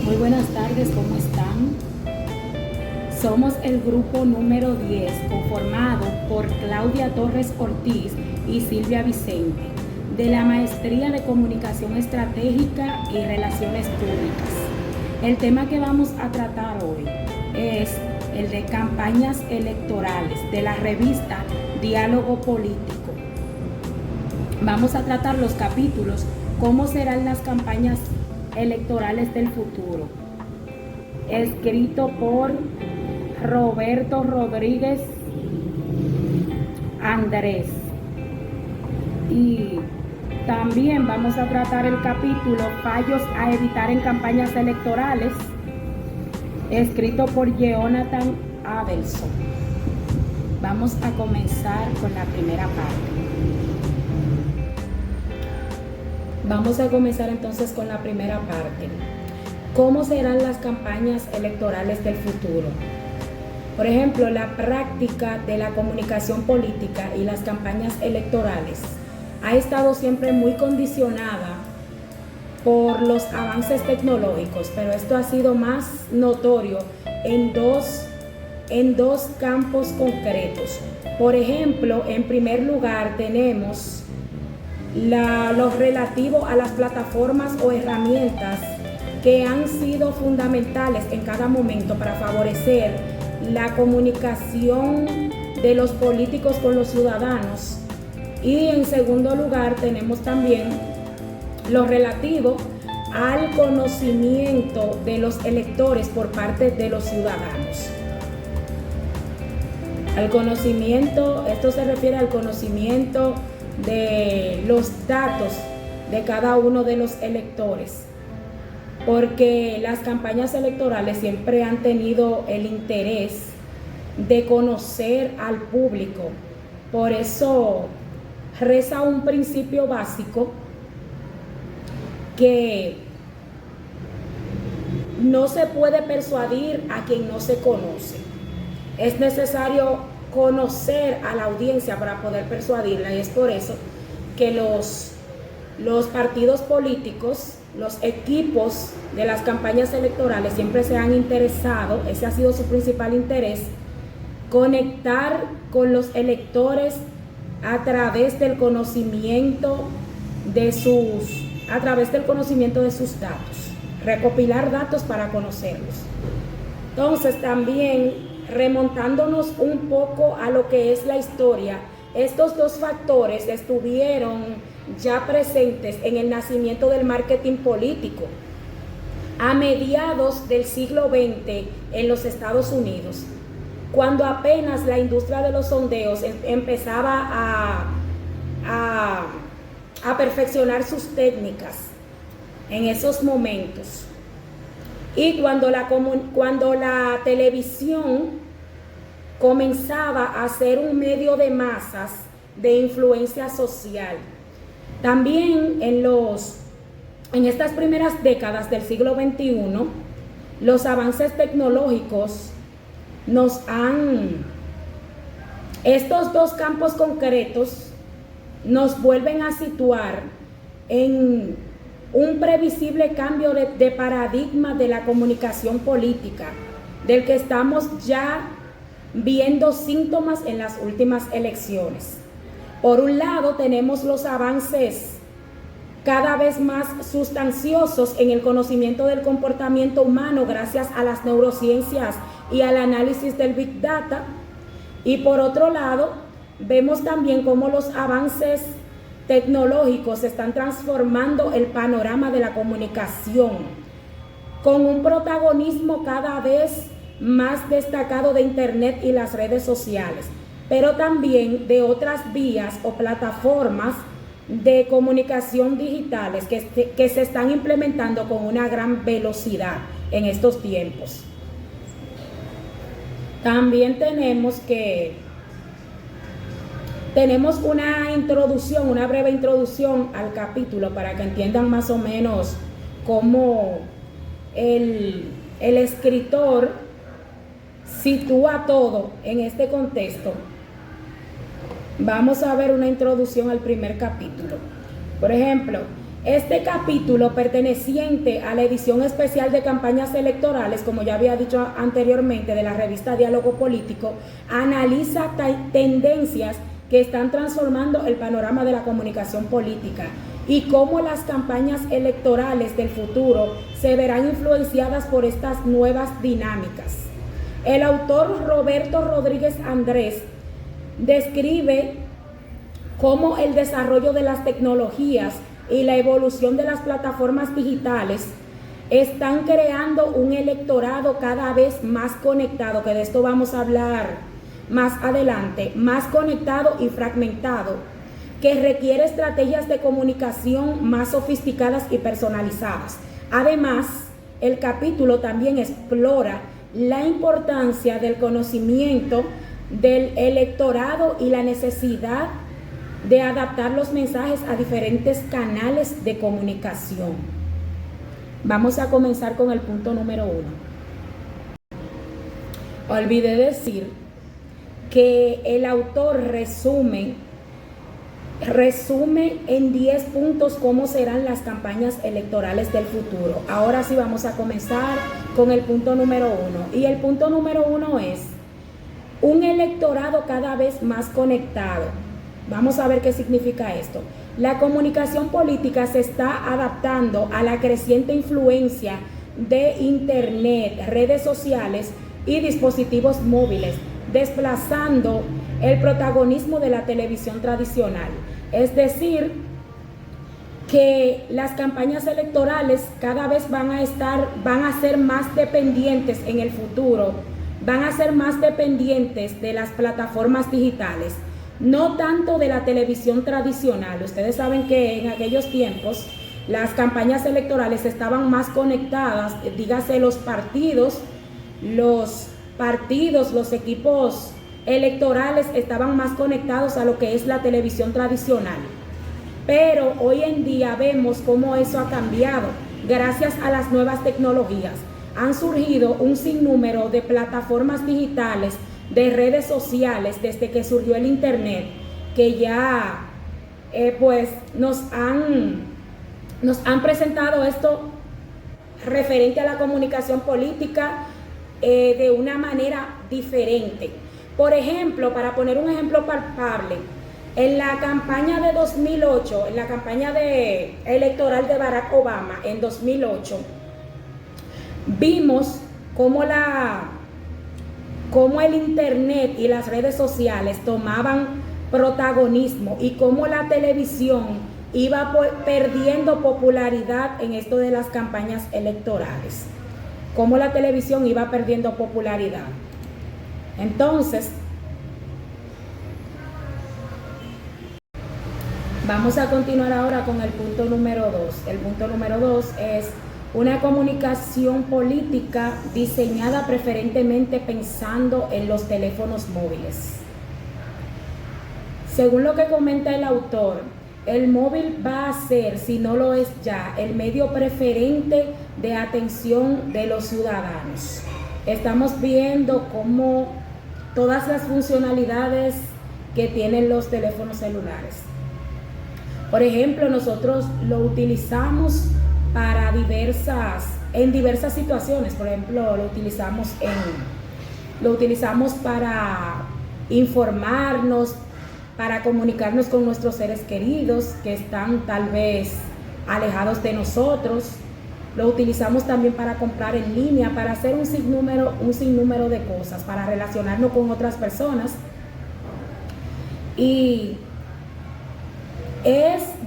Muy buenas tardes, ¿cómo están? Somos el grupo número 10, conformado por Claudia Torres Ortiz y Silvia Vicente, de la Maestría de Comunicación Estratégica y Relaciones Públicas. El tema que vamos a tratar hoy es el de campañas electorales de la revista Diálogo Político. Vamos a tratar los capítulos, cómo serán las campañas electorales del futuro, escrito por Roberto Rodríguez Andrés. Y también vamos a tratar el capítulo Fallos a evitar en campañas electorales, escrito por Jonathan Adelson. Vamos a comenzar con la primera parte. Vamos a comenzar entonces con la primera parte. ¿Cómo serán las campañas electorales del futuro? Por ejemplo, la práctica de la comunicación política y las campañas electorales ha estado siempre muy condicionada por los avances tecnológicos, pero esto ha sido más notorio en dos campos concretos. Por ejemplo, en primer lugar tenemos lo relativo a las plataformas o herramientas que han sido fundamentales en cada momento para favorecer la comunicación de los políticos con los ciudadanos. Y en segundo lugar tenemos también lo relativo al conocimiento de los electores por parte de los ciudadanos. Al conocimiento, esto se refiere al conocimiento de los datos de cada uno de los electores, porque las campañas electorales siempre han tenido el interés de conocer al público. Por eso reza un principio básico que no se puede persuadir a quien no se conoce. Es necesario conocer a la audiencia para poder persuadirla, y es por eso que los partidos políticos, los equipos de las campañas electorales siempre se han interesado, ese ha sido su principal interés, conectar con los electores a través del conocimiento de sus datos, recopilar datos para conocerlos. Entonces, también remontándonos un poco a lo que es la historia, estos dos factores estuvieron ya presentes en el nacimiento del marketing político a mediados del siglo XX en los Estados Unidos, cuando apenas la industria de los sondeos empezaba a perfeccionar sus técnicas en esos momentos. Y cuando la televisión comenzaba a ser un medio de masas de influencia social. También en estas primeras décadas del siglo XXI, los avances tecnológicos estos dos campos concretos nos vuelven a situar en un previsible cambio de paradigma de la comunicación política, del que estamos ya viendo síntomas en las últimas elecciones. Por un lado, tenemos los avances cada vez más sustanciosos en el conocimiento del comportamiento humano gracias a las neurociencias y al análisis del Big Data. Y por otro lado, vemos también cómo los avances tecnológicos están transformando el panorama de la comunicación, con un protagonismo cada vez más destacado de Internet y las redes sociales, pero también de otras vías o plataformas de comunicación digitales que se están implementando con una gran velocidad en estos tiempos. También tenemos una breve introducción al capítulo para que entiendan más o menos cómo el escritor sitúa todo en este contexto. Vamos a ver una introducción al primer capítulo. Por ejemplo, Este capítulo, perteneciente a la edición especial de campañas electorales, como ya había dicho anteriormente, de la revista Diálogo Político, analiza tendencias que están transformando el panorama de la comunicación política y cómo las campañas electorales del futuro se verán influenciadas por estas nuevas dinámicas. El autor Roberto Rodríguez Andrés describe cómo el desarrollo de las tecnologías y la evolución de las plataformas digitales están creando un electorado cada vez más conectado, que de esto vamos a hablar más adelante, más conectado y fragmentado, que requiere estrategias de comunicación más sofisticadas y personalizadas. Además, el capítulo también explora la importancia del conocimiento del electorado y la necesidad de adaptar los mensajes a diferentes canales de comunicación. Vamos a comenzar con el punto número 1. Olvidé decir que el autor resume en 10 puntos cómo serán las campañas electorales del futuro. Ahora sí vamos a comenzar con el punto número 1. Y el punto número 1 es un electorado cada vez más conectado. Vamos a ver qué significa esto. La comunicación política se está adaptando a la creciente influencia de Internet, redes sociales y dispositivos móviles, desplazando el protagonismo de la televisión tradicional. Es decir, que las campañas electorales cada vez van a ser más dependientes en el futuro, van a ser más dependientes de las plataformas digitales, no tanto de la televisión tradicional. Ustedes saben que en aquellos tiempos las campañas electorales estaban más conectadas, dígase los partidos, los equipos electorales estaban más conectados a lo que es la televisión tradicional. Pero hoy en día vemos cómo eso ha cambiado. Gracias a las nuevas tecnologías han surgido un sinnúmero de plataformas digitales, de redes sociales, desde que surgió el Internet, que ya pues nos han presentado esto referente a la comunicación política de una manera diferente. Por ejemplo, para poner un ejemplo palpable, en la campaña de 2008, en la campaña electoral de Barack Obama en 2008, vimos cómo el Internet y las redes sociales tomaban protagonismo y cómo la televisión iba perdiendo popularidad en esto de las campañas electorales. Cómo la televisión iba perdiendo popularidad. Entonces, vamos a continuar ahora con el punto número 2. El punto número 2 es una comunicación política diseñada preferentemente pensando en los teléfonos móviles. Según lo que comenta el autor, el móvil va a ser, si no lo es ya, el medio preferente de atención de los ciudadanos. Estamos viendo cómo todas las funcionalidades que tienen los teléfonos celulares. Por ejemplo, nosotros lo utilizamos en diversas situaciones. Por ejemplo, lo utilizamos para informarnos, para comunicarnos con nuestros seres queridos que están tal vez alejados de nosotros. Lo utilizamos también para comprar en línea, para hacer un sinnúmero de cosas, para relacionarnos con otras personas. Y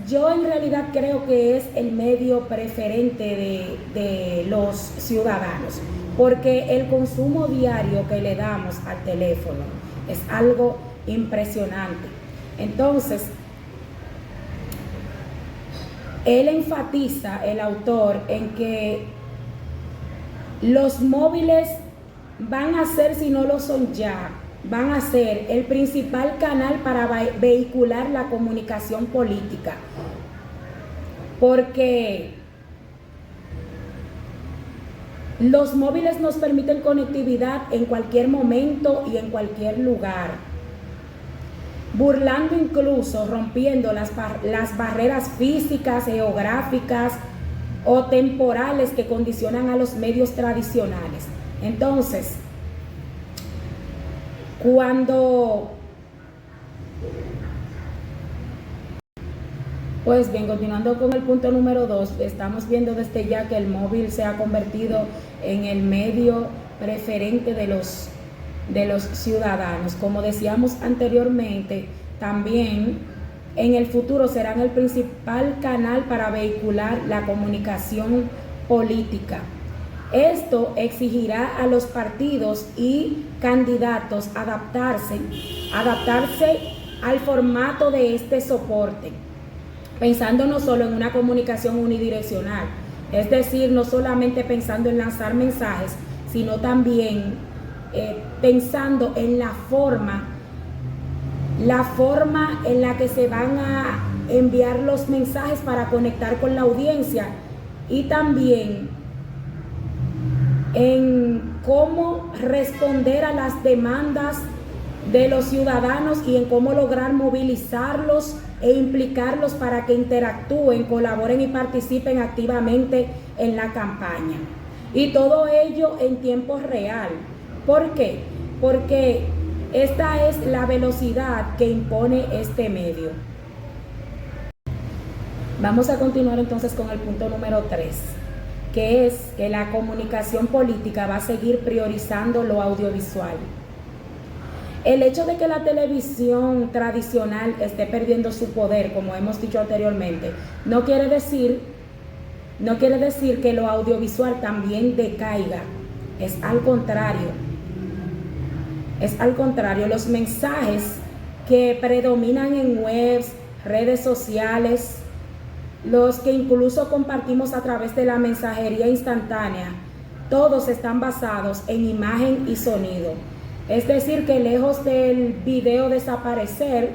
yo en realidad creo que es el medio preferente de los ciudadanos, porque el consumo diario que le damos al teléfono es algo impresionante. Entonces, él enfatiza, el autor, en que los móviles van a ser, si no lo son ya, van a ser el principal canal para vehicular la comunicación política, porque los móviles nos permiten conectividad en cualquier momento y en cualquier lugar. burlando incluso, rompiendo las barreras físicas, geográficas o temporales que condicionan a los medios tradicionales. Entonces, pues bien, continuando con el punto número 2, estamos viendo desde ya que el móvil se ha convertido en el medio preferente de los ciudadanos. Como decíamos anteriormente, también en el futuro serán el principal canal para vehicular la comunicación política. Esto exigirá a los partidos y candidatos adaptarse al formato de este soporte, pensando no solo en una comunicación unidireccional, es decir, no solamente pensando en lanzar mensajes, sino también pensando en la forma en la que se van a enviar los mensajes para conectar con la audiencia, y también en cómo responder a las demandas de los ciudadanos y en cómo lograr movilizarlos e implicarlos para que interactúen, colaboren y participen activamente en la campaña. Y todo ello en tiempo real. ¿Por qué? Porque esta es la velocidad que impone este medio. Vamos a continuar entonces con el punto número 3, que es que la comunicación política va a seguir priorizando lo audiovisual. El hecho de que la televisión tradicional esté perdiendo su poder, como hemos dicho anteriormente, no quiere decir que lo audiovisual también decaiga. Es al contrario. Los mensajes que predominan en webs, redes sociales, los que incluso compartimos a través de la mensajería instantánea, todos están basados en imagen y sonido. Es decir, que lejos del video desaparecer,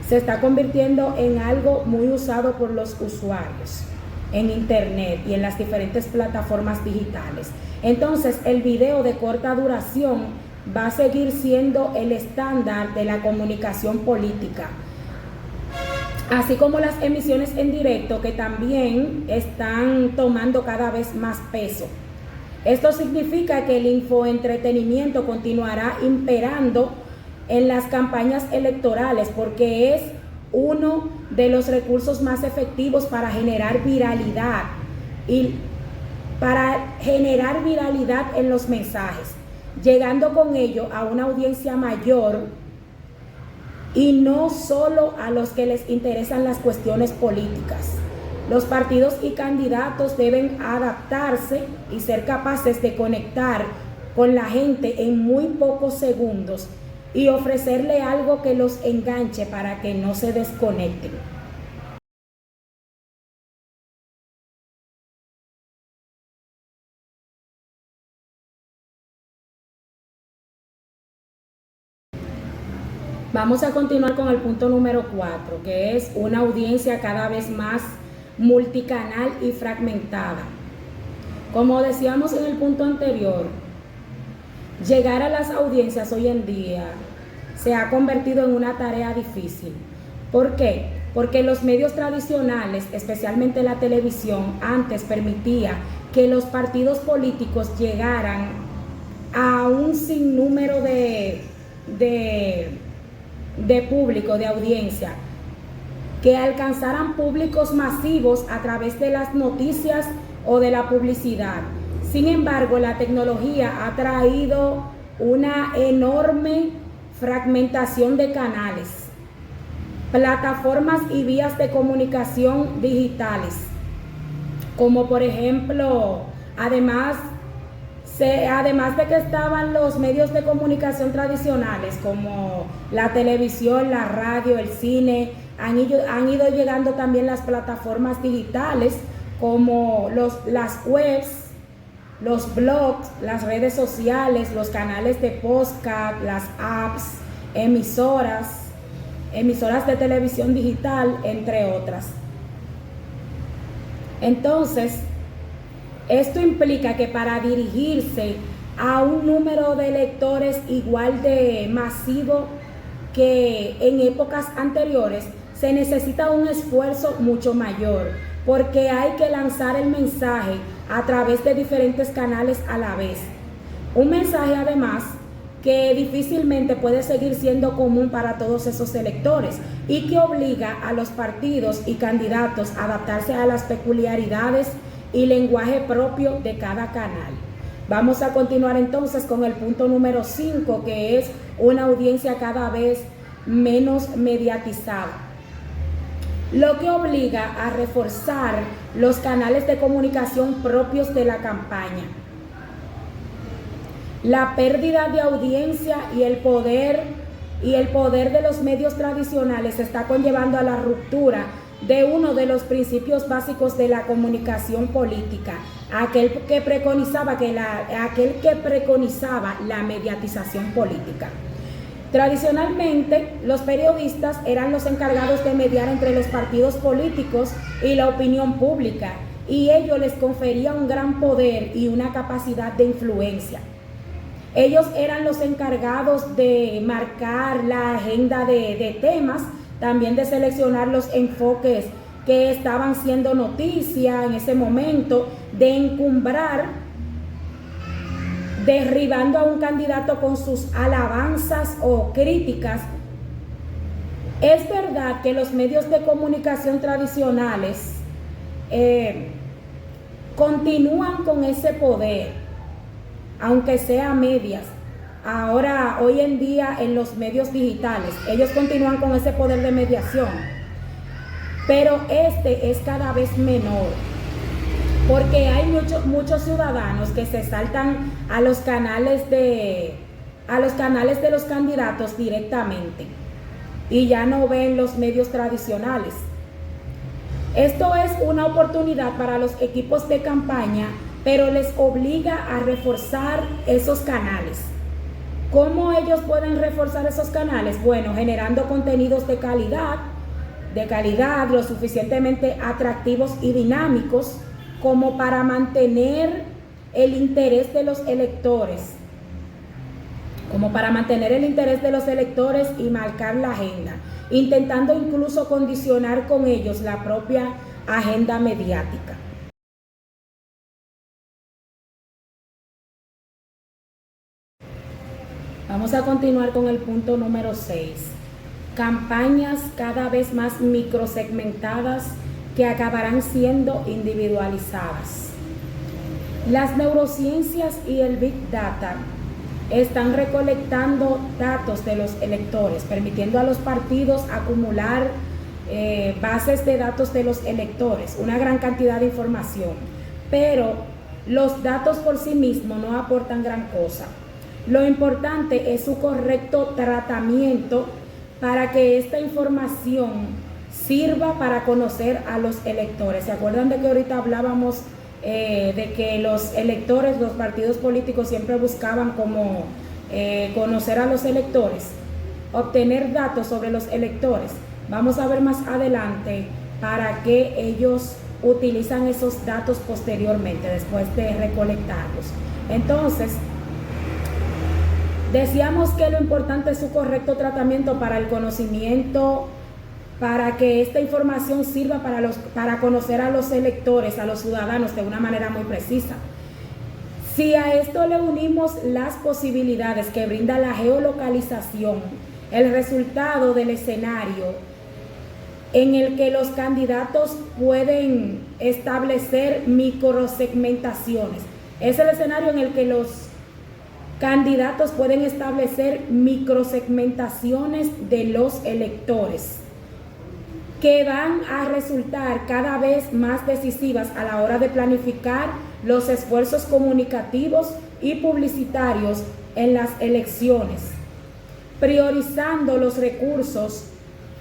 se está convirtiendo en algo muy usado por los usuarios en internet y en las diferentes plataformas digitales. Entonces, el video de corta duración va a seguir siendo el estándar de la comunicación política, así como las emisiones en directo, que también están tomando cada vez más peso. Esto significa que el infoentretenimiento continuará imperando en las campañas electorales, porque es uno de los recursos más efectivos para generar viralidad en los mensajes, llegando con ello a una audiencia mayor y no solo a los que les interesan las cuestiones políticas. Los partidos y candidatos deben adaptarse y ser capaces de conectar con la gente en muy pocos segundos y ofrecerle algo que los enganche para que no se desconecten. Vamos a continuar con el punto número 4, que es una audiencia cada vez más multicanal y fragmentada. Como decíamos en el punto anterior, llegar a las audiencias hoy en día se ha convertido en una tarea difícil. ¿Por qué? Porque los medios tradicionales, especialmente la televisión, antes permitía que los partidos políticos llegaran a un sinnúmero de público, de audiencia, que alcanzaran públicos masivos a través de las noticias o de la publicidad. Sin embargo, la tecnología ha traído una enorme fragmentación de canales, plataformas y vías de comunicación digitales, como por ejemplo, además de que estaban los medios de comunicación tradicionales como la televisión, la radio, el cine, han ido llegando también las plataformas digitales como las webs, los blogs, las redes sociales, los canales de podcast, las apps, emisoras de televisión digital, entre otras. Entonces, esto implica que para dirigirse a un número de lectores igual de masivo que en épocas anteriores se necesita un esfuerzo mucho mayor, porque hay que lanzar el mensaje a través de diferentes canales a la vez. Un mensaje además que difícilmente puede seguir siendo común para todos esos electores y que obliga a los partidos y candidatos a adaptarse a las peculiaridades y lenguaje propio de cada canal. Vamos a continuar entonces con el punto número 5, que es una audiencia cada vez menos mediatizada, lo que obliga a reforzar los canales de comunicación propios de la campaña. La pérdida de audiencia y el poder de los medios tradicionales está conllevando a la ruptura de uno de los principios básicos de la comunicación política, aquel que preconizaba la mediatización política. Tradicionalmente, los periodistas eran los encargados de mediar entre los partidos políticos y la opinión pública, y ello les confería un gran poder y una capacidad de influencia. Ellos eran los encargados de marcar la agenda de temas, también de seleccionar los enfoques que estaban siendo noticia en ese momento, de encumbrar, derribando a un candidato con sus alabanzas o críticas. Es verdad que los medios de comunicación tradicionales continúan con ese poder, aunque sea a medias. Ahora, hoy en día, en los medios digitales, ellos continúan con ese poder de mediación, pero este es cada vez menor, porque hay muchos ciudadanos que se saltan a los canales de los candidatos directamente y ya no ven los medios tradicionales. Esto es una oportunidad para los equipos de campaña, pero les obliga a reforzar esos canales. ¿Cómo ellos pueden reforzar esos canales? Bueno, generando contenidos de calidad, lo suficientemente atractivos y dinámicos como para mantener el interés de los electores, y marcar la agenda, intentando incluso condicionar con ellos la propia agenda mediática. Vamos a continuar con el punto número 6. Campañas cada vez más microsegmentadas que acabarán siendo individualizadas. Las neurociencias y el Big Data están recolectando datos de los electores, permitiendo a los partidos acumular bases de datos de los electores, una gran cantidad de información, pero los datos por sí mismos no aportan gran cosa. Lo importante es su correcto tratamiento para que esta información sirva para conocer a los electores. ¿Se acuerdan de que ahorita hablábamos de que los electores, los partidos políticos siempre buscaban como conocer a los electores, obtener datos sobre los electores? Vamos a ver más adelante para qué ellos utilizan esos datos posteriormente, después de recolectarlos. Entonces, decíamos que lo importante es su correcto tratamiento para el conocimiento, para que esta información sirva para conocer a los electores, a los ciudadanos de una manera muy precisa. Si a esto le unimos las posibilidades que brinda la geolocalización, el resultado del escenario en el que los candidatos pueden establecer microsegmentaciones, es el escenario en el que los candidatos pueden establecer microsegmentaciones de los electores que van a resultar cada vez más decisivas a la hora de planificar los esfuerzos comunicativos y publicitarios en las elecciones, priorizando los recursos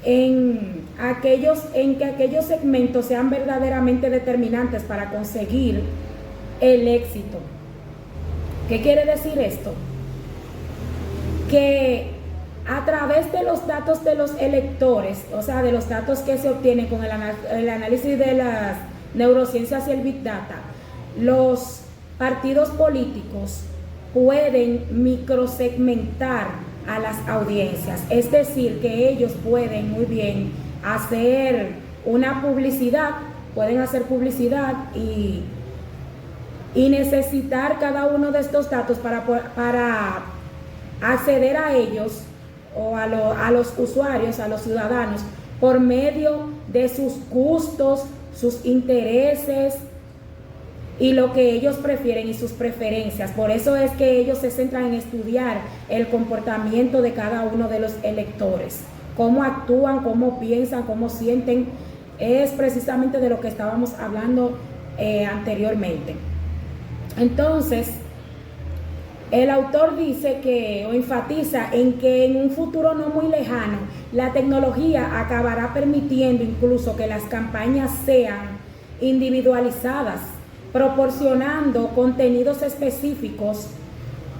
en que aquellos segmentos sean verdaderamente determinantes para conseguir el éxito. ¿Qué quiere decir esto? Que a través de los datos de los electores, o sea, de los datos que se obtienen con el análisis de las neurociencias y el Big Data, los partidos políticos pueden microsegmentar a las audiencias. Es decir, que ellos pueden muy bien hacer una publicidad, pueden hacer publicidad y necesitar cada uno de estos datos para acceder a ellos o a los usuarios, a los ciudadanos, por medio de sus gustos, sus intereses y lo que ellos prefieren y sus preferencias. Por eso es que ellos se centran en estudiar el comportamiento de cada uno de los electores, cómo actúan, cómo piensan, cómo sienten. Es precisamente de lo que estábamos hablando anteriormente. Entonces, el autor dice que, o enfatiza en que en un futuro no muy lejano, la tecnología acabará permitiendo incluso que las campañas sean individualizadas, proporcionando contenidos específicos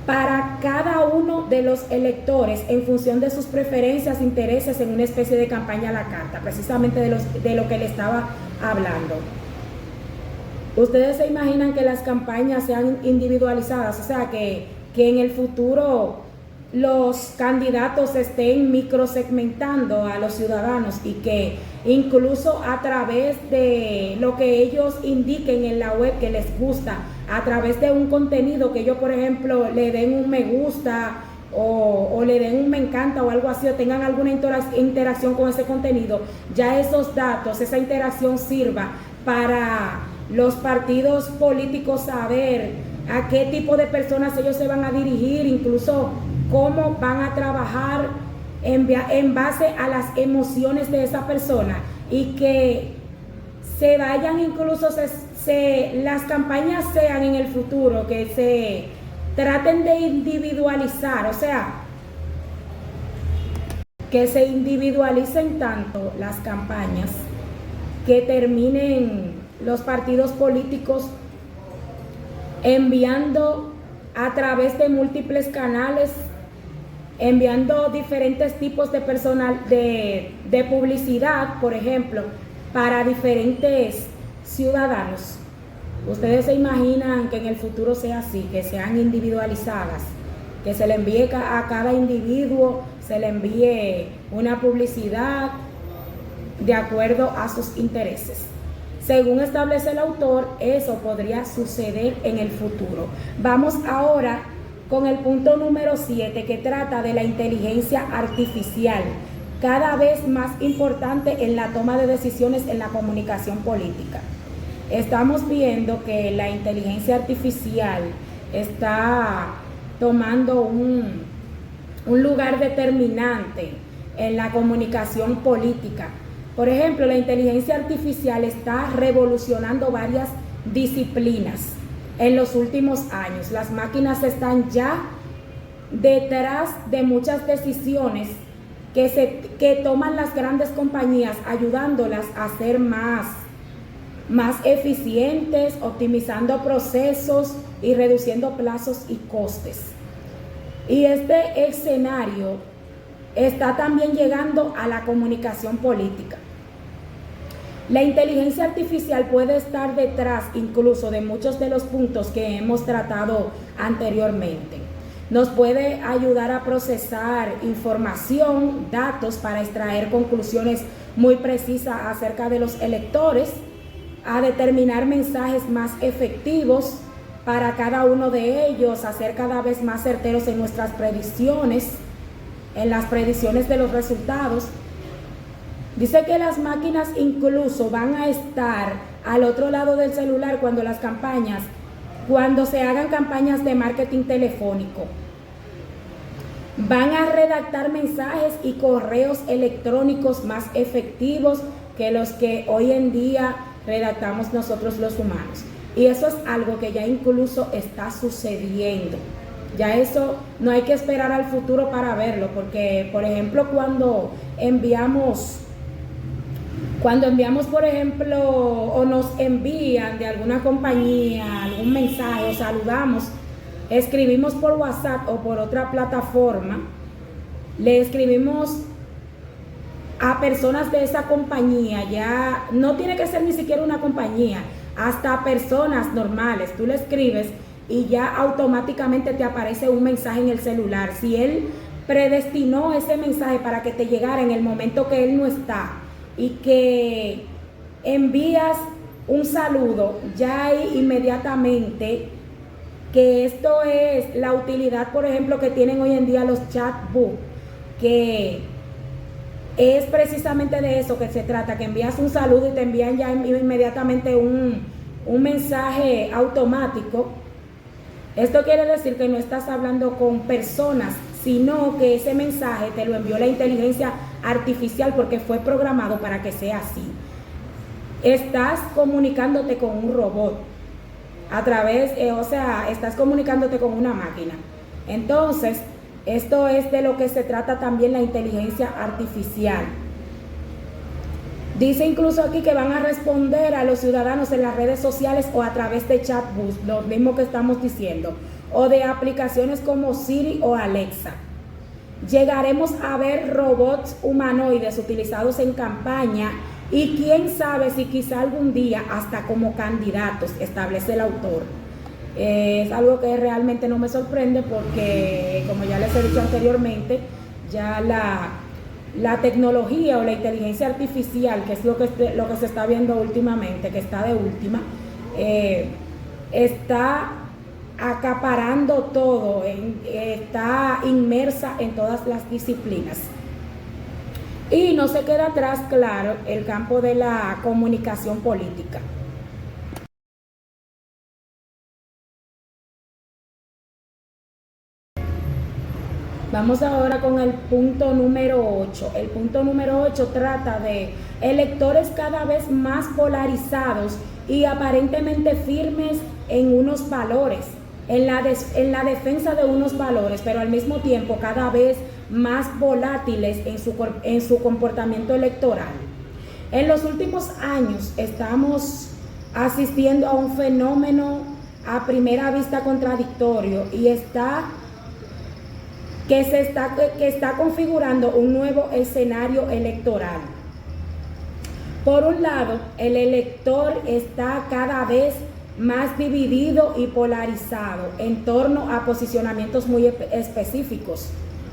para cada uno de los electores en función de sus preferencias, intereses, en una especie de campaña a la carta, precisamente de lo que le estaba hablando. Ustedes se imaginan que las campañas sean individualizadas, o sea, que en el futuro los candidatos estén microsegmentando a los ciudadanos y que incluso a través de lo que ellos indiquen en la web que les gusta, a través de un contenido que ellos, por ejemplo, le den un me gusta o le den un me encanta o algo así, o tengan alguna interacción con ese contenido, ya esos datos, esa interacción sirva para los partidos políticos saber a qué tipo de personas ellos se van a dirigir, incluso cómo van a trabajar en base a las emociones de esa persona, y que se vayan incluso, las campañas sean en el futuro, que se traten de individualizar, o sea, que se individualicen tanto las campañas que terminen los partidos políticos enviando a través de múltiples canales, enviando diferentes tipos de personal de publicidad, por ejemplo, para diferentes ciudadanos. Ustedes se imaginan que en el futuro sea así, que sean individualizadas, que se le envíe a cada individuo, se le envíe una publicidad de acuerdo a sus intereses. Según establece el autor, eso podría suceder en el futuro. Vamos ahora con el punto número 7, que trata de la inteligencia artificial, cada vez más importante en la toma de decisiones en la comunicación política. Estamos viendo que la inteligencia artificial está tomando un lugar determinante en la comunicación política. Por ejemplo, la inteligencia artificial está revolucionando varias disciplinas en los últimos años. Las máquinas están ya detrás de muchas decisiones que toman las grandes compañías, ayudándolas a ser más eficientes, optimizando procesos y reduciendo plazos y costes. Y este escenario está también llegando a la comunicación política. La inteligencia artificial puede estar detrás incluso de muchos de los puntos que hemos tratado anteriormente. Nos puede ayudar a procesar información, datos, para extraer conclusiones muy precisas acerca de los electores, a determinar mensajes más efectivos para cada uno de ellos, a ser cada vez más certeros en nuestras predicciones, en las predicciones de los resultados. Dice que las máquinas incluso van a estar al otro lado del celular cuando se hagan campañas de marketing telefónico. Van a redactar mensajes y correos electrónicos más efectivos que los que hoy en día redactamos nosotros los humanos. Y eso es algo que ya incluso está sucediendo. Ya eso no hay que esperar al futuro para verlo, porque, por ejemplo, cuando enviamos, por ejemplo, o nos envían de alguna compañía algún mensaje, o saludamos, escribimos por WhatsApp o por otra plataforma, le escribimos a personas de esa compañía, ya no tiene que ser ni siquiera una compañía, hasta personas normales, tú le escribes y ya automáticamente te aparece un mensaje en el celular. Si él predestinó ese mensaje para que te llegara en el momento que él no está y que envías un saludo ya ahí inmediatamente, que esto es la utilidad, por ejemplo, que tienen hoy en día los chatbots, que es precisamente de eso que se trata, que envías un saludo y te envían ya inmediatamente un mensaje automático. Esto quiere decir que no estás hablando con personas, sino que ese mensaje te lo envió la inteligencia artificial porque fue programado para que sea así. Estás comunicándote con un robot a través, estás comunicándote con una máquina. Entonces, esto es de lo que se trata también la inteligencia artificial. Dice incluso aquí que van a responder a los ciudadanos en las redes sociales o a través de chatbots, lo mismo que estamos diciendo, o de aplicaciones como Siri o Alexa. Llegaremos a ver robots humanoides utilizados en campaña y quién sabe si quizá algún día hasta como candidatos, establece el autor. Es algo que realmente no me sorprende porque, como ya les he dicho anteriormente, ya la tecnología o la inteligencia artificial, que es lo que se está viendo últimamente, que está de última, está acaparando todo, está inmersa en todas las disciplinas. Y no se queda atrás, claro, el campo de la comunicación política. Vamos ahora con el punto número 8. El punto número 8 trata de electores cada vez más polarizados y aparentemente firmes en unos valores, en la defensa de unos valores, pero al mismo tiempo cada vez más volátiles en su comportamiento electoral. En los últimos años estamos asistiendo a un fenómeno a primera vista contradictorio y que está configurando un nuevo escenario electoral. Por un lado, el elector está cada vez más dividido y polarizado en torno a posicionamientos muy específicos,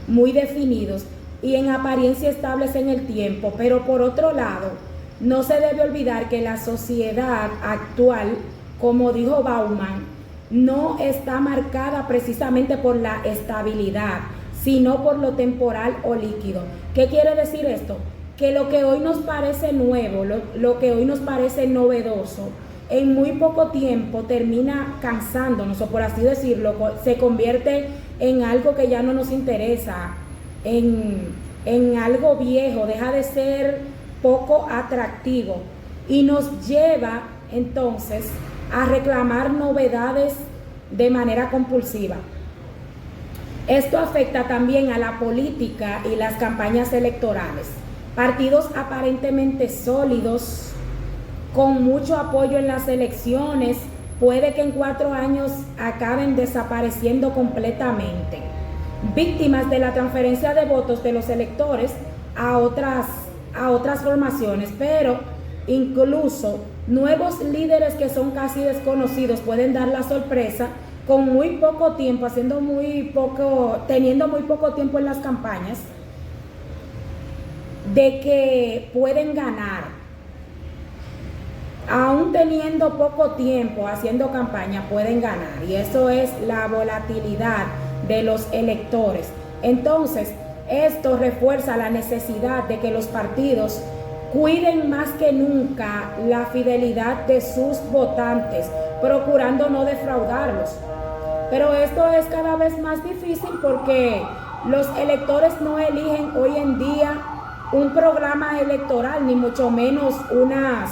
muy definidos y en apariencia estables en el tiempo, pero por otro lado, no se debe olvidar que la sociedad actual, como dijo Bauman, no está marcada precisamente por la estabilidad, sino por lo temporal o líquido. ¿Qué quiere decir esto? Que lo que hoy nos parece nuevo, lo que hoy nos parece novedoso, en muy poco tiempo termina cansándonos, o por así decirlo, se convierte en algo que ya no nos interesa, en algo viejo, deja de ser poco atractivo y nos lleva entonces a reclamar novedades de manera compulsiva. Esto afecta también a la política y las campañas electorales. Partidos aparentemente sólidos, con mucho apoyo en las elecciones, puede que en 4 años acaben desapareciendo completamente, víctimas de la transferencia de votos de los electores a otras formaciones, pero incluso nuevos líderes que son casi desconocidos pueden dar la sorpresa con muy poco tiempo, teniendo muy poco tiempo en las campañas, de que pueden ganar. Aún teniendo poco tiempo haciendo campaña, pueden ganar. Y eso es la volatilidad de los electores. Entonces, esto refuerza la necesidad de que los partidos cuiden más que nunca la fidelidad de sus votantes, procurando no defraudarlos. Pero esto es cada vez más difícil porque los electores no eligen hoy en día un programa electoral, ni mucho menos unas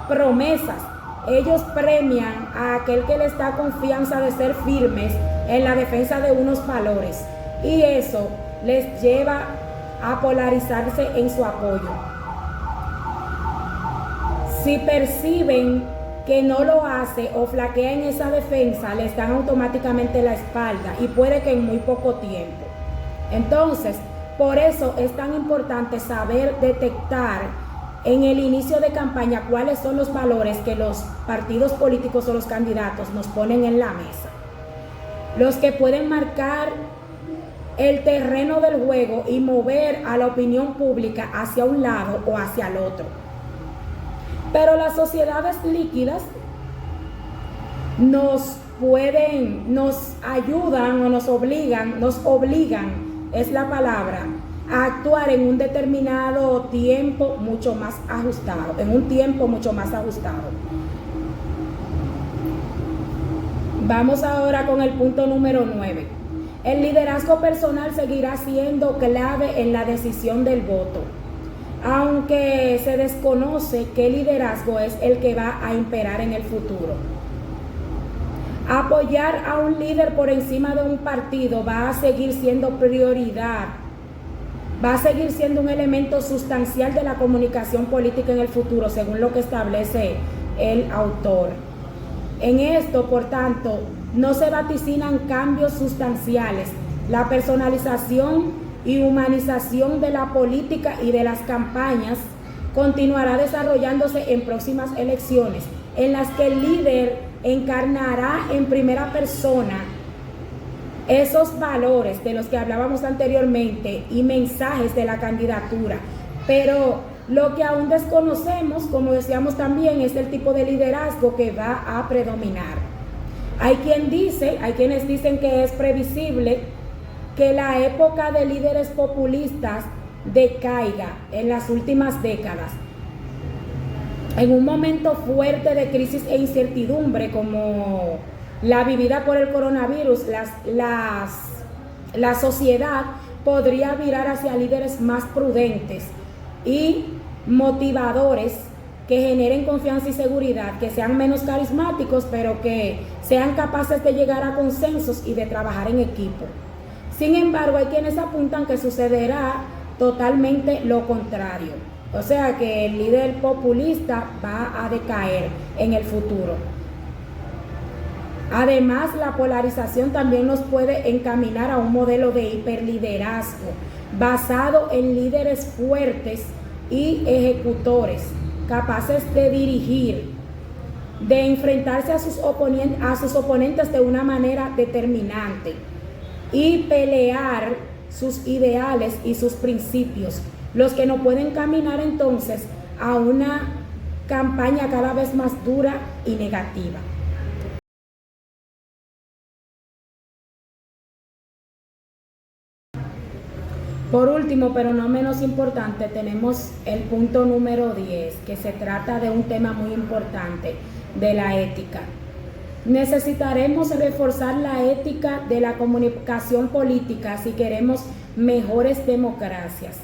promesas. Ellos premian a aquel que les da confianza de ser firmes en la defensa de unos valores, y eso les lleva a polarizarse en su apoyo. Si perciben que no lo hace o flaquea en esa defensa, les dan automáticamente la espalda y puede que en muy poco tiempo. Entonces, por eso es tan importante saber detectar en el inicio de campaña cuáles son los valores que los partidos políticos o los candidatos nos ponen en la mesa. Los que pueden marcar el terreno del juego y mover a la opinión pública hacia un lado o hacia el otro. Pero las sociedades líquidas nos ayudan o nos obligan, es la palabra, a actuar en un determinado tiempo mucho más ajustado, Vamos ahora con el punto número 9. El liderazgo personal seguirá siendo clave en la decisión del voto, aunque se desconoce qué liderazgo es el que va a imperar en el futuro. Apoyar a un líder por encima de un partido va a seguir siendo prioridad, va a seguir siendo un elemento sustancial de la comunicación política en el futuro, según lo que establece el autor. En esto, por tanto, no se vaticinan cambios sustanciales. La personalización y humanización de la política y de las campañas continuará desarrollándose en próximas elecciones, en las que el líder encarnará en primera persona esos valores de los que hablábamos anteriormente y mensajes de la candidatura. Pero lo que aún desconocemos, como decíamos también, es el tipo de liderazgo que va a predominar. Hay quienes dicen que es previsible que la época de líderes populistas decaiga en las últimas décadas. En un momento fuerte de crisis e incertidumbre como la vivida por el coronavirus, la sociedad podría virar hacia líderes más prudentes y motivadores que generen confianza y seguridad, que sean menos carismáticos, pero que sean capaces de llegar a consensos y de trabajar en equipo. Sin embargo, hay quienes apuntan que sucederá totalmente lo contrario, o sea que el líder populista va a decaer en el futuro. Además, la polarización también nos puede encaminar a un modelo de hiperliderazgo basado en líderes fuertes y ejecutores, capaces de dirigir, de enfrentarse a sus oponentes de una manera determinante y pelear sus ideales y sus principios, los que nos pueden caminar entonces a una campaña cada vez más dura y negativa. Por último, pero no menos importante, tenemos el punto número 10, que se trata de un tema muy importante, de la ética. Necesitaremos reforzar la ética de la comunicación política si queremos mejores democracias.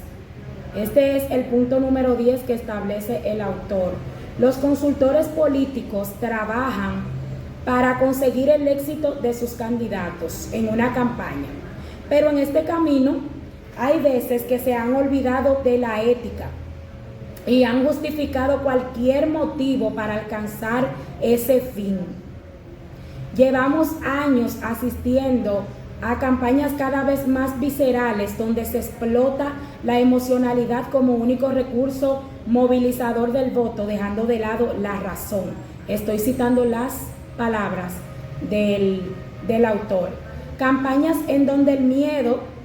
Este es el punto número 10 que establece el autor. Los consultores políticos trabajan para conseguir el éxito de sus candidatos en una campaña, pero en este camino hay veces que se han olvidado de la ética y han justificado cualquier motivo para alcanzar ese fin. Llevamos años asistiendo a campañas cada vez más viscerales donde se explota la emocionalidad como único recurso movilizador del voto, dejando de lado la razón. Estoy citando las palabras del autor. Campañas en donde el miedo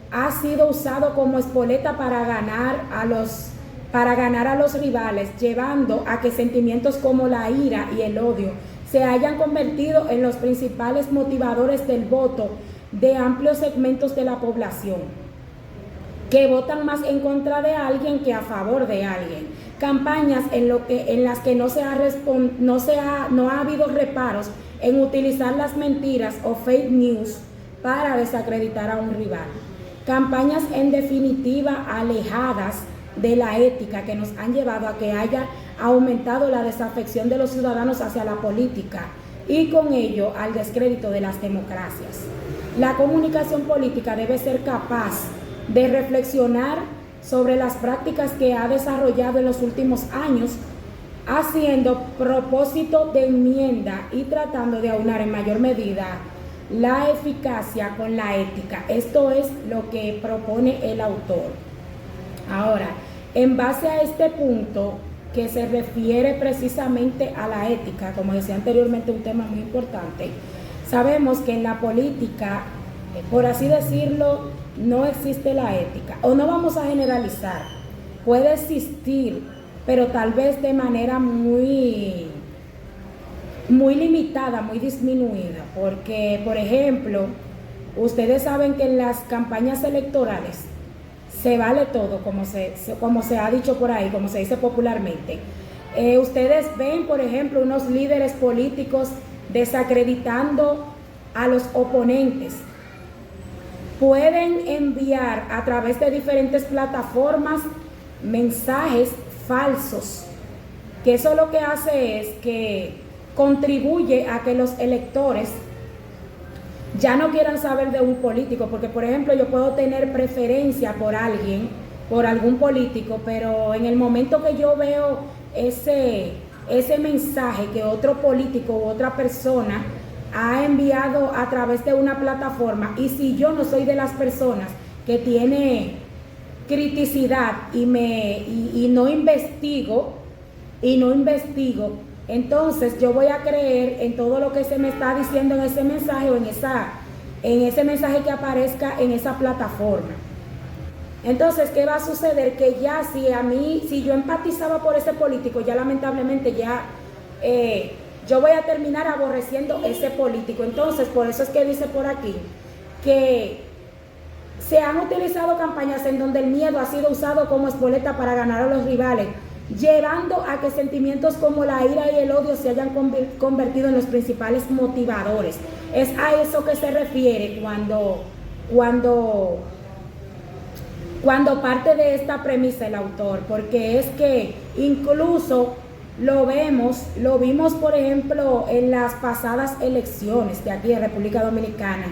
ha sido usado como espoleta para ganar a los rivales, llevando a que sentimientos como la ira y el odio se hayan convertido en los principales motivadores del voto de amplios segmentos de la población, que votan más en contra de alguien que a favor de alguien. Campañas en las que no ha habido reparos en utilizar las mentiras o fake news para desacreditar a un rival. Campañas en definitiva alejadas de la ética que nos han llevado a que haya aumentado la desafección de los ciudadanos hacia la política y con ello al descrédito de las democracias. La comunicación política debe ser capaz de reflexionar sobre las prácticas que ha desarrollado en los últimos años, haciendo propósito de enmienda y tratando de aunar en mayor medida la eficacia con la ética. Esto es lo que propone el autor. Ahora, en base a este punto que se refiere precisamente a la ética, como decía anteriormente, un tema muy importante, sabemos que en la política, por así decirlo, no existe la ética, o no vamos a generalizar, puede existir, pero tal vez de manera muy limitada, muy disminuida, porque, por ejemplo, ustedes saben que en las campañas electorales se vale todo, como se ha dicho por ahí, como se dice popularmente. Ustedes ven, por ejemplo, unos líderes políticos desacreditando a los oponentes. Pueden enviar a través de diferentes plataformas mensajes falsos, que eso lo que hace es que contribuye a que los electores ya no quieran saber de un político, porque por ejemplo yo puedo tener preferencia por alguien, por algún político, pero en el momento que yo veo ese mensaje que otro político u otra persona ha enviado a través de una plataforma, y si yo no soy de las personas que tiene criticidad y no investigo, entonces yo voy a creer en todo lo que se me está diciendo en ese mensaje o en ese mensaje que aparezca en esa plataforma. Entonces, ¿qué va a suceder? Que ya si yo empatizaba por ese político, ya lamentablemente yo voy a terminar aborreciendo ese político. Entonces, por eso es que dice por aquí que se han utilizado campañas en donde el miedo ha sido usado como espoleta para ganar a los rivales, llevando a que sentimientos como la ira y el odio se hayan convertido en los principales motivadores. Es a eso que se refiere cuando parte de esta premisa el autor, porque es que incluso lo vimos por ejemplo en las pasadas elecciones de aquí de República Dominicana.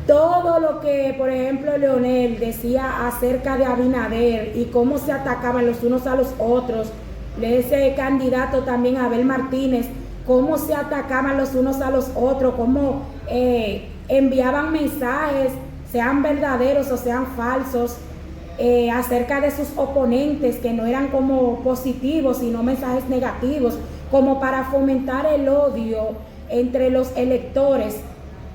Todo lo que, por ejemplo, Leonel decía acerca de Abinader y cómo se atacaban los unos a los otros, ese candidato también Abel Martínez, cómo se atacaban los unos a los otros, cómo enviaban mensajes, sean verdaderos o sean falsos, acerca de sus oponentes, que no eran como positivos, sino mensajes negativos, como para fomentar el odio entre los electores.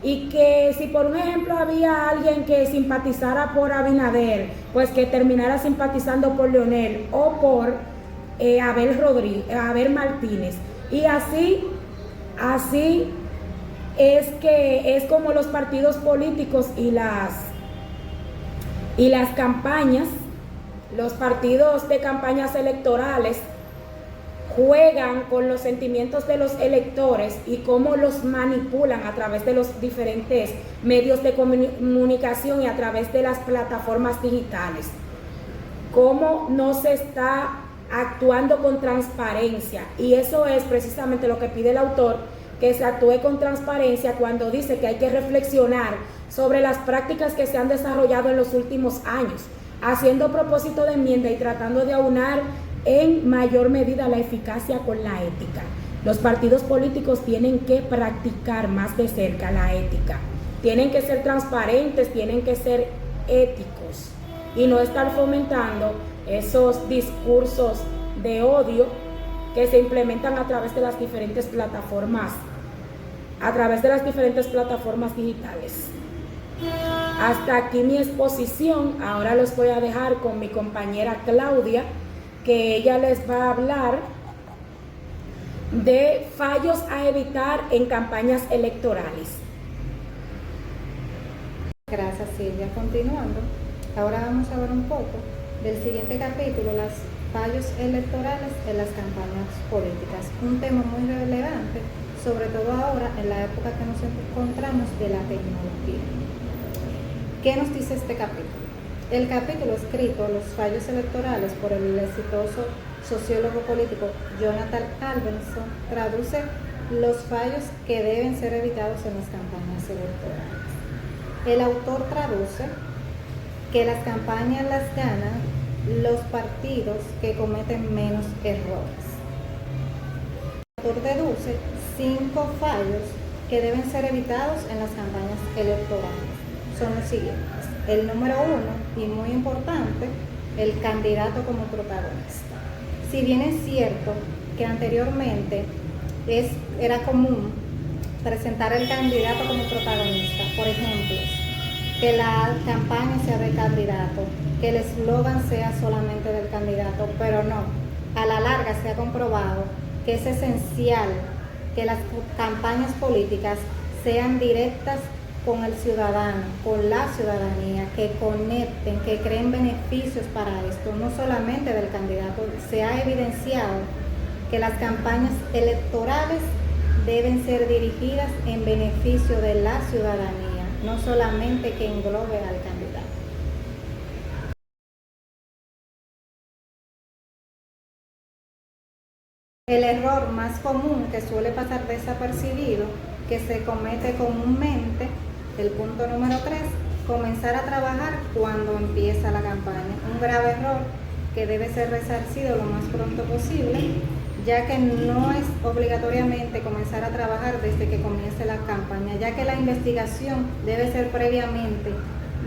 Y que si por un ejemplo había alguien que simpatizara por Abinader, pues que terminara simpatizando por Leonel o por Abel Martínez. Y así es como los partidos políticos y las campañas, los partidos de campañas electorales juegan con los sentimientos de los electores y cómo los manipulan a través de los diferentes medios de comunicación y a través de las plataformas digitales. Cómo no se está actuando con transparencia, y eso es precisamente lo que pide el autor, que se actúe con transparencia cuando dice que hay que reflexionar sobre las prácticas que se han desarrollado en los últimos años, haciendo propósito de enmienda y tratando de aunar en mayor medida la eficacia con la ética. Los partidos políticos tienen que practicar más de cerca la ética, tienen que ser transparentes, tienen que ser éticos y no estar fomentando esos discursos de odio que se implementan a través de las diferentes plataformas, digitales. Hasta aquí mi exposición. Ahora los voy a dejar con mi compañera Claudia, que ella les va a hablar de fallos a evitar en campañas electorales. Gracias, Silvia. Continuando, ahora vamos a ver un poco del siguiente capítulo, los fallos electorales en las campañas políticas. Un tema muy relevante, sobre todo ahora en la época que nos encontramos de la tecnología. ¿Qué nos dice este capítulo? El capítulo escrito Los fallos electorales por el exitoso sociólogo político Jonathan Albenson traduce los fallos que deben ser evitados en las campañas electorales. El autor traduce que las campañas las ganan los partidos que cometen menos errores. El autor deduce 5 fallos que deben ser evitados en las campañas electorales. Son los siguientes. El número 1, y muy importante, el candidato como protagonista. Si bien es cierto que anteriormente era común presentar al candidato como protagonista, por ejemplo, que la campaña sea del candidato, que el eslogan sea solamente del candidato, pero no. A la larga se ha comprobado que es esencial que las campañas políticas sean directas con el ciudadano, con la ciudadanía, que conecten, que creen beneficios para esto, no solamente del candidato. Se ha evidenciado que las campañas electorales deben ser dirigidas en beneficio de la ciudadanía, no solamente que englobe al candidato. El error más común que suele pasar desapercibido, que se comete comúnmente, el punto número 3, comenzar a trabajar cuando empieza la campaña. Un grave error que debe ser resarcido lo más pronto posible, ya que no es obligatoriamente comenzar a trabajar desde que comience la campaña, ya que la investigación debe ser previamente,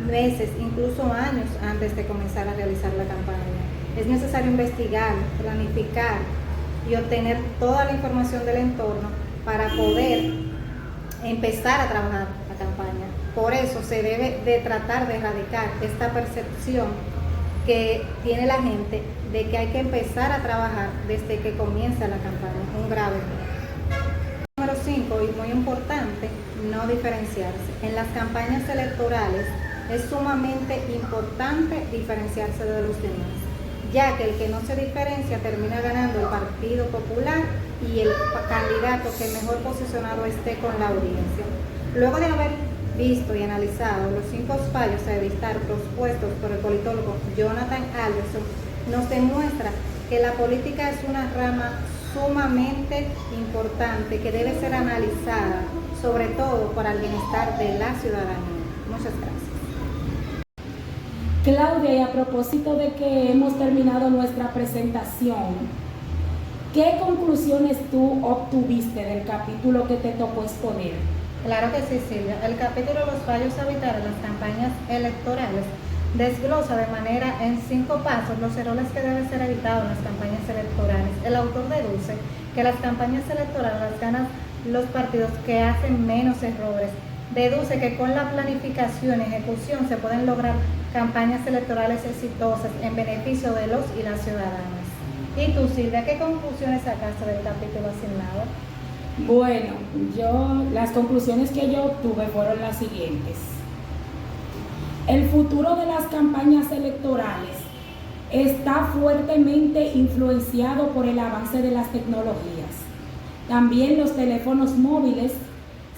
meses, incluso años antes de comenzar a realizar la campaña. Es necesario investigar, planificar y obtener toda la información del entorno para poder empezar a trabajar la campaña. Por eso se debe de tratar de erradicar esta percepción que tiene la gente de que hay que empezar a trabajar desde que comienza la campaña, un grave error. Número 5, y muy importante, no diferenciarse. En las campañas electorales es sumamente importante diferenciarse de los demás, ya que el que no se diferencia termina ganando el Partido Popular y el candidato que mejor posicionado esté con la audiencia. Luego de haber visto y analizado los 5 fallos a evitar propuestos por el politólogo Jonathan Alderson, nos demuestra que la política es una rama sumamente importante que debe ser analizada, sobre todo para el bienestar de la ciudadanía. Muchas gracias. Claudia, y a propósito de que hemos terminado nuestra presentación, ¿qué conclusiones tú obtuviste del capítulo que te tocó exponer? Claro que sí, Silvia. El capítulo Los fallos a evitar en las campañas electorales desglosa de manera en 5 pasos los errores que deben ser evitados en las campañas electorales. El autor deduce que las campañas electorales las ganan los partidos que hacen menos errores. Deduce que con la planificación y ejecución se pueden lograr campañas electorales exitosas en beneficio de los y las ciudadanas. ¿Y tú, Silvia, qué conclusiones sacaste del capítulo asignado? Bueno, las conclusiones que yo obtuve fueron las siguientes. El futuro de las campañas electorales está fuertemente influenciado por el avance de las tecnologías. También los teléfonos móviles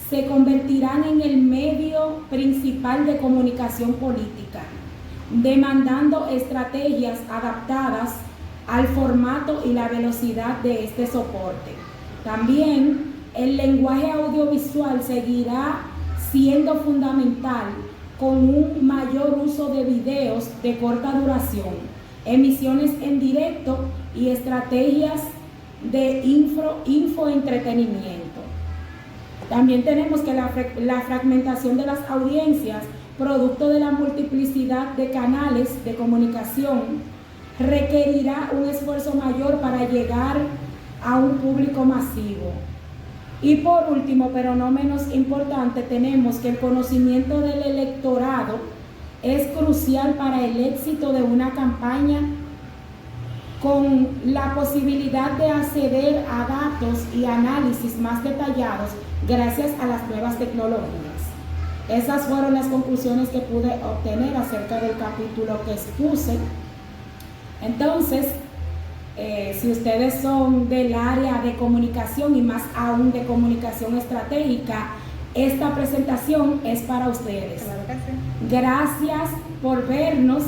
se convertirán en el medio principal de comunicación política, demandando estrategias adaptadas al formato y la velocidad de este soporte. También el lenguaje audiovisual seguirá siendo fundamental con un mayor uso de videos de corta duración, emisiones en directo y estrategias de infoentretenimiento. También tenemos que la fragmentación de las audiencias, producto de la multiplicidad de canales de comunicación, requerirá un esfuerzo mayor para llegar a un público masivo. Y por último, pero no menos importante, tenemos que el conocimiento del electorado es crucial para el éxito de una campaña, con la posibilidad de acceder a datos y análisis más detallados gracias a las nuevas tecnologías. Esas fueron las conclusiones que pude obtener acerca del capítulo que expuse. Entonces, si ustedes son del área de comunicación y más aún de comunicación estratégica, esta presentación es para ustedes. Claro que sí. Gracias por vernos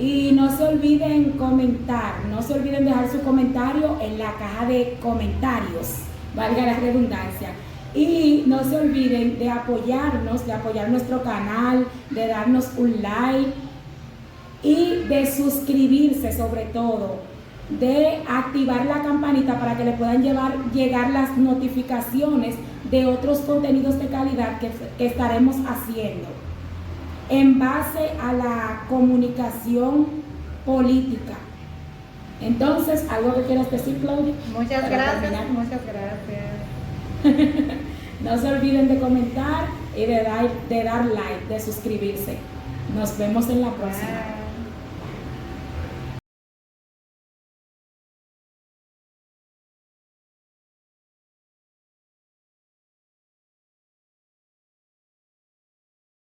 y no se olviden comentar, no se olviden dejar su comentario en la caja de comentarios, valga la redundancia. Y no se olviden de apoyarnos, de apoyar nuestro canal, de darnos un like y de suscribirse, sobre todo, de activar la campanita para que le puedan llegar las notificaciones de otros contenidos de calidad que estaremos haciendo en base a la comunicación política. Entonces, ¿algo que quieras decir, Claudia? Muchas gracias. No se olviden de comentar y de dar like, de suscribirse. Nos vemos en la próxima. Bye.